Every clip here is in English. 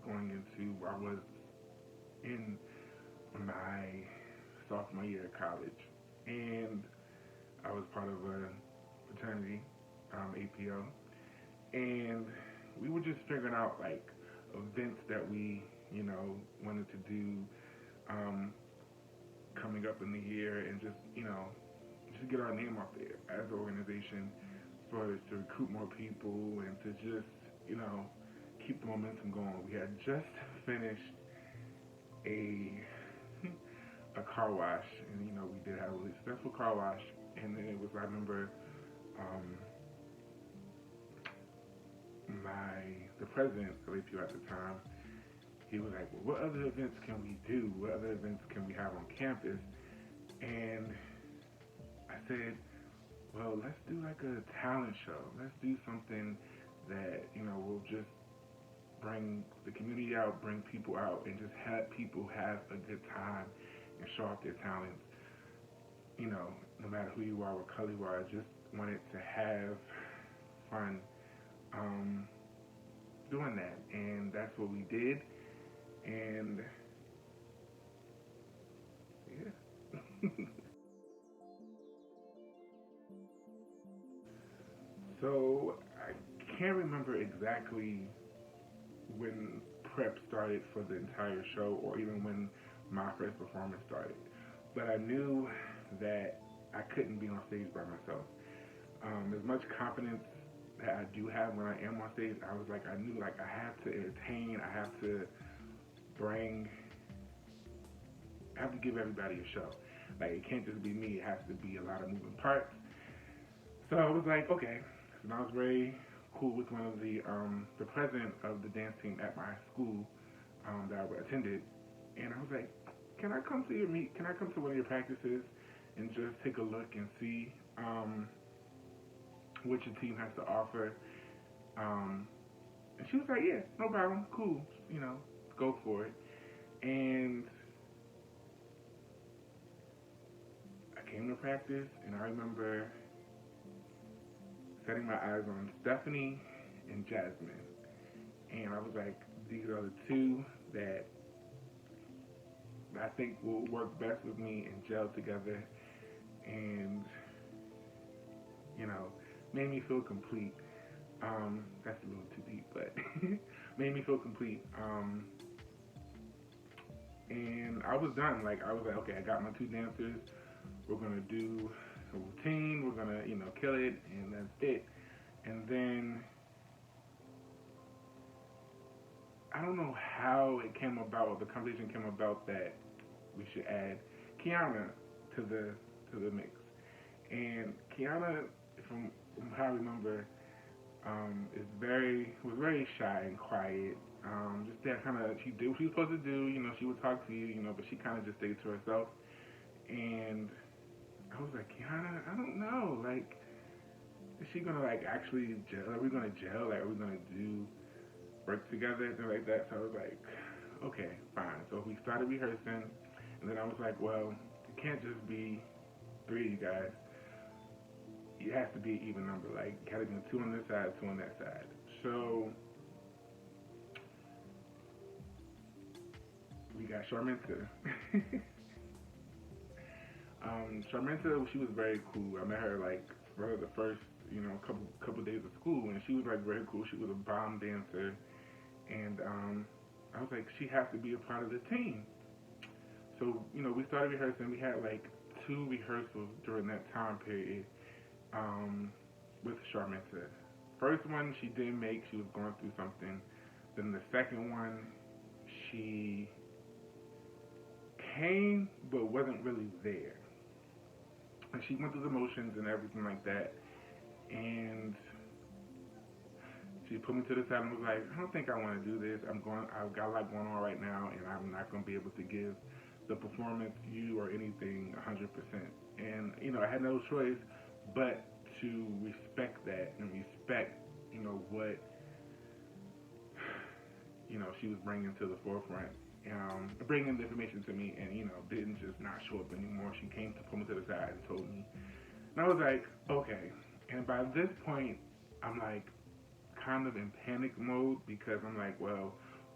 I was in my sophomore year of college, and I was part of a fraternity, APO, and we were just figuring out like events that we, wanted to do um, coming up in the year, and just get our name out there as an organization for us to recruit more people and to just, you know, keep the momentum going. We had just finished a a car wash, and we did have a really successful car wash. And then it was, I remember, um, the president of APU at the time, he was like, well, what other events can we do? What other events can we have on campus? And I said, well, let's do like a talent show. Let's do something that, will just bring the community out, bring people out, and just have people have a good time and show off their talents. No matter who you are, what color you are, I just wanted to have fun um, doing that, and that's what we did. And yeah. So I can't remember exactly when prep started for the entire show, or even when my first performance started. But I knew that I couldn't be on stage by myself. As much confidence that I do have when I am on stage, I was like, I knew like I have to entertain, bring, I have to give everybody a show. Like it can't just be me; it has to be a lot of moving parts. So I was like, okay. And I was very cool with one of the president of the dance team at my school that I attended, and I was like, can I come to your meet? Can I come to one of your practices and just take a look and see what your team has to offer? And she was like, yeah, no problem, cool, go for it. And I came to practice, and I remember setting my eyes on Stephanie and Jasmine, and I was like, these are the two that I think will work best with me and gel together, and you know, made me feel complete. That's a little too deep, but made me feel complete. And I was done. Like I was like, okay, I got my two dancers. We're gonna do a routine. We're gonna, kill it, and that's it. And then I don't know how it came about, or the conversation came about that we should add Kiana to the mix. And Kiana, from how I remember, was very shy and quiet. Just that kind of, she did what she was supposed to do. She would talk to you, but she kind of just stayed to herself. And I was like, Kiana, I don't know. Like, is she gonna like actually gel? Are we gonna gel? Like, are we gonna do work together and like that? So I was like, okay, fine. So we started rehearsing, and then I was like, well, it can't just be three of you guys. It has to be an even number. Like, it gotta be two on this side, two on that side. So we got Sharminta. Sharminta, she was very cool. I met her like for the first, couple days of school, and she was like very cool. She was a bomb dancer, and I was like, she has to be a part of the team. So we started rehearsing. We had like two rehearsals during that time period with Sharminta. First one she didn't make. She was going through something. Then the second one, she came but wasn't really there. And she went through the motions and everything like that. And she put me to the side and was like, I don't think I want to do this. I've got a lot going on right now, and I'm not going to be able to give the performance, you or anything, 100%. And I had no choice but to respect that and respect, what she was bringing to the forefront, bringing the information to me, and didn't just not show up anymore. She came to pull me to the side and told me, and I was like, okay. And by this point, I'm like kind of in panic mode because I'm like, well,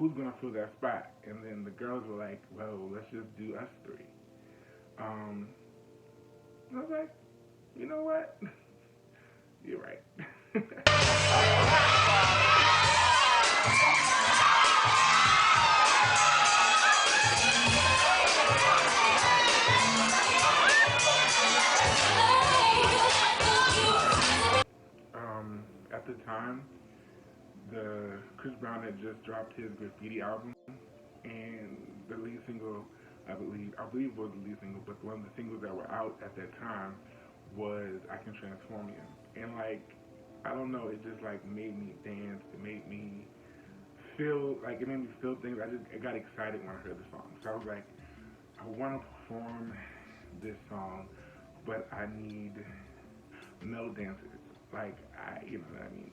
who's gonna fill that spot? And then the girls were like, well, let's just do us three. Um, and I was like, you know what? You're right. At the time, the Chris Brown had just dropped his Graffiti album, and the lead single, I believe was the lead single, but one of the singles that were out at that time was "I Can Transform You," and like, I don't know, it just like made me dance. It made me feel things. I got excited when I heard the song. So I was like, I want to perform this song, but I need male dancers. Like you know what I mean.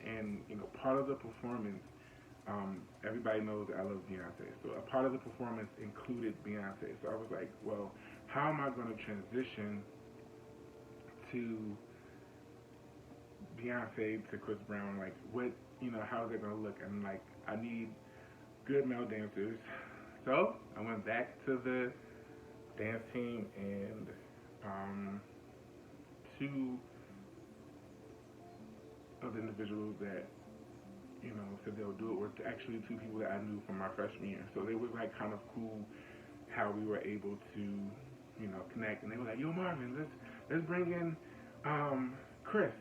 And part of the performance, everybody knows that I love Beyonce. So a part of the performance included Beyonce. So I was like, well, how am I going to transition to Beyonce to Chris Brown? Like, what, how is it going to look? And like, I need good male dancers. So I went back to the dance team, and two of the individuals that said they would do it were actually two people that I knew from my freshman year. So it was like kind of cool how we were able to connect. And they were like, "Yo, Marvin, let's bring in Chris."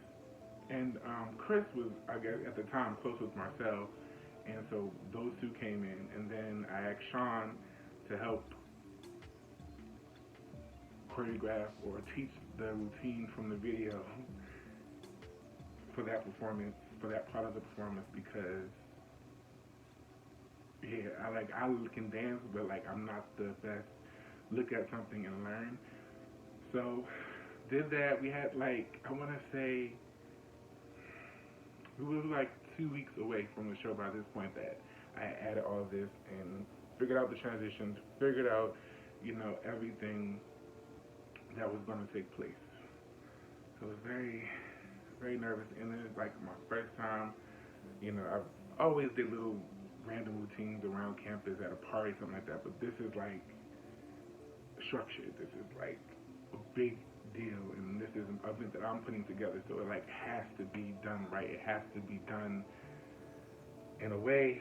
And Chris was, I guess, at the time close with Marcel, and so those two came in. And then I asked Sean to help choreograph or teach the routine from the video for that performance, for that part of the performance, because yeah, I can dance, but like I'm not the best. Look at something and learn. So did that. We had like, I want to say we were like 2 weeks away from the show by this point that I added all of this and figured out the transitions, figured out everything that was going to take place. So it was very, very nervous, and then it's like my first time. I've always did little random routines around campus at a party, something like that, but this is like structured. This is like a big deal, and this is an event that I'm putting together, so it like has to be done right. It has to be done in a way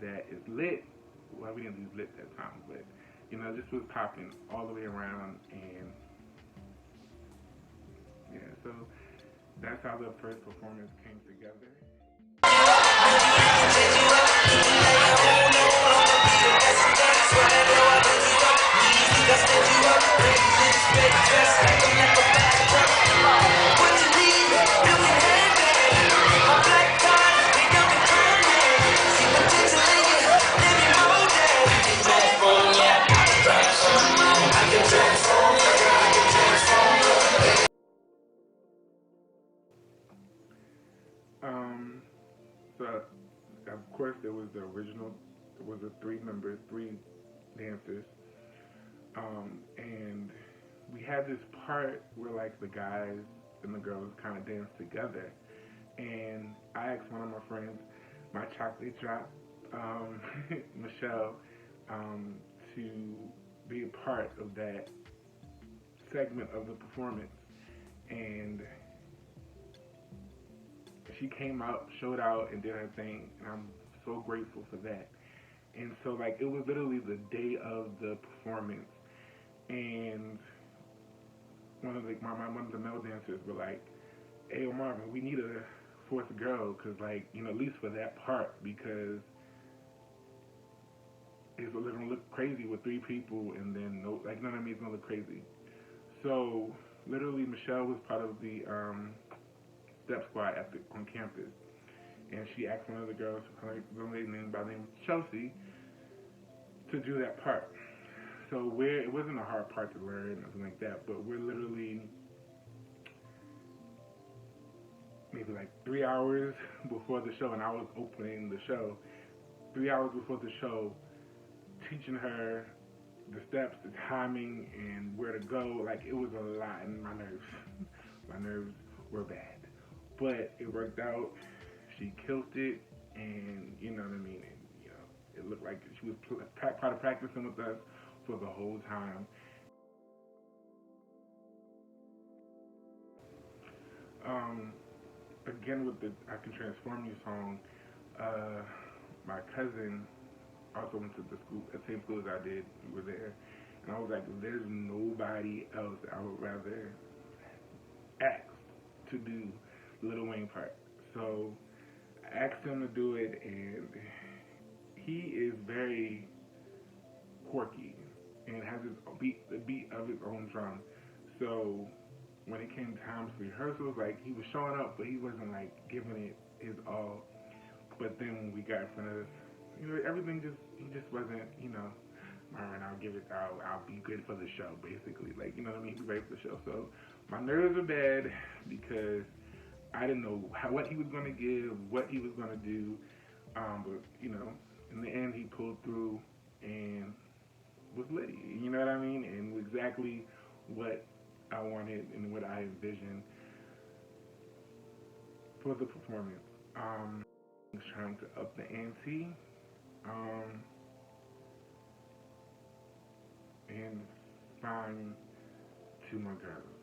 that is lit. Well, we didn't use lit that time, but this was popping all the way around, and yeah, so that's how the first performance came together. So of course there was the original. It was the three members, three dancers, and we had this part where like the guys and the girls kind of danced together, and I asked one of my friends, my chocolate drop, Michelle, to be a part of that segment of the performance, and she came out, showed out, and did her thing, and I'm so grateful for that. And so, like, it was literally the day of the performance, and one of the male dancers were like, "Hey, Marvin, we need a fourth girl, cause like, at least for that part, because it's gonna look crazy with three people, and then no, like, none of me is gonna look crazy." So, literally, Michelle was part of the step squad on campus, and she asked one of the girls, a lady named by the name of Chelsea, to do that part. So it wasn't a hard part to learn, nothing like that, but we're literally maybe like 3 hours before the show, and I was opening the show. 3 hours before the show, teaching her the steps, the timing, and where to go. Like, it was a lot, and my nerves were bad. But it worked out. She killed it, and you know what I mean. And, It looked like she was part of practicing with us for the whole time. Um, Again with the "I Can Transform You" song, uh, my cousin also went to the school, the same school as I did. We were there, and I was like, "There's nobody else I would rather ask to do Lil Wayne part." So I asked him to do it, and he is very quirky and has the beat of his own drum. So when it came time for rehearsals, like he was showing up, but he wasn't like giving it his all. But then when we got in front of, everything just he just wasn't, Marvin, I'll give it, I'll be good for the show, basically. Like, you know what I mean? Be ready for the show. So my nerves were bad because I didn't know what he was gonna give, what he was gonna do. But in the end, he pulled through and was lit. You know what I mean? And exactly what I wanted and what I envisioned for the performance. Was trying to up the ante, um, and find two more girls.